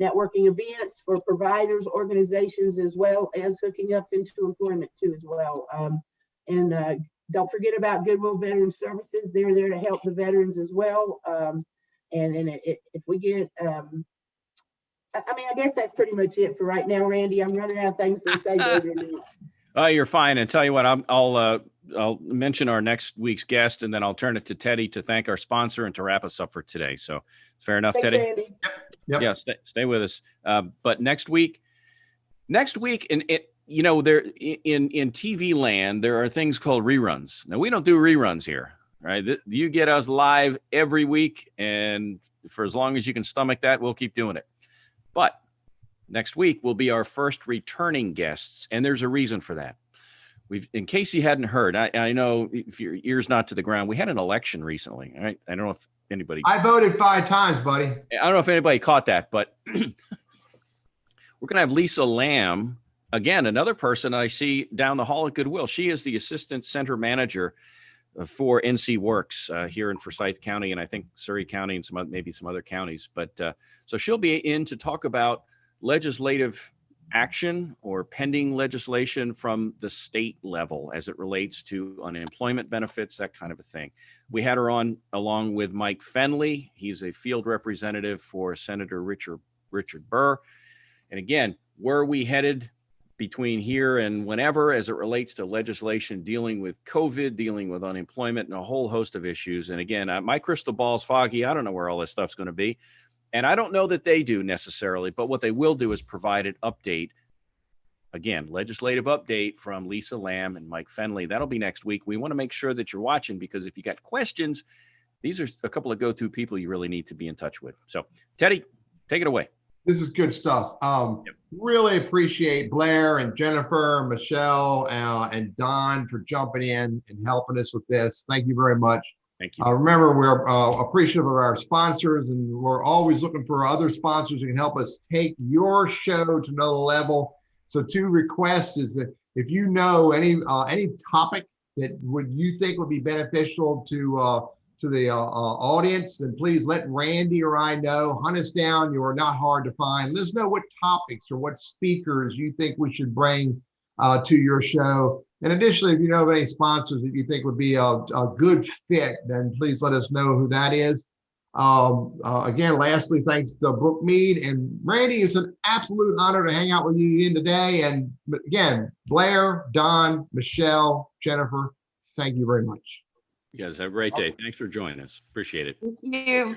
events for providers, organizations, as well as hooking up into employment too as well. And don't forget about Goodwill Veteran Services. They're there to help the veterans as well. If we get, I guess that's pretty much it for right now, Randy. I'm running out of things to say. Oh, you're fine. And tell you what, I'll mention our next week's guest, and then I'll turn it to Teddy to thank our sponsor and to wrap us up for today. So fair enough, Thanks, Teddy. Randy. Yep. Yeah, stay with us. But next week, and there in TV land, there are things called reruns. Now, we don't do reruns here, right? You get us live every week, and for as long as you can stomach that, we'll keep doing it. But next week will be our first returning guests, and there's a reason for that. In case you hadn't heard, I know if your ear's not to the ground, we had an election recently, right? I don't know if anybody. I voted 5 times, buddy. I don't know if anybody caught that, but we're going to have Lisa Lamb, again, another person I see down the hall at Goodwill. She is the assistant center manager for NC Works here in Forsyth County, and I think Surrey County and maybe some other counties. But so she'll be in to talk about legislative action or pending legislation from the state level as it relates to unemployment benefits, that kind of a thing. We had her on along with Mike Fenley. He's a field representative for Senator Richard Burr. And again, where are we headed between here and whenever as it relates to legislation dealing with COVID, dealing with unemployment, and a whole host of issues? And again, my crystal ball's foggy. I don't know where all this stuff's going to be. And I don't know that they do necessarily, but what they will do is provide an update. Again, legislative update from Lisa Lamb and Mike Fenley. That'll be next week. We want to make sure that you're watching, because if you got questions, these are a couple of go-to people you really need to be in touch with. So, Teddy, take it away. This is good stuff. Really appreciate Blair and Jennifer, Michelle, and Don for jumping in and helping us with this. Thank you very much. Thank you. Remember, we're appreciative of our sponsors, and we're always looking for other sponsors who can help us take your show to another level. So 2 requests is that if you know any topic that you think would be beneficial to the audience, then please let Randy or I know. Hunt us down. You are not hard to find. Let us know what topics or what speakers you think we should bring to your show. And additionally, if you know of any sponsors that you think would be a good fit, then please let us know who that is. Again, lastly, thanks to Brooke Mead and Randy. It's an absolute honor to hang out with you again today. And again, Blair, Don, Michelle, Jennifer, thank you very much. You guys have a great day. Thanks for joining us. Appreciate it. Thank you.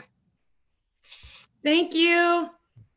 Thank you.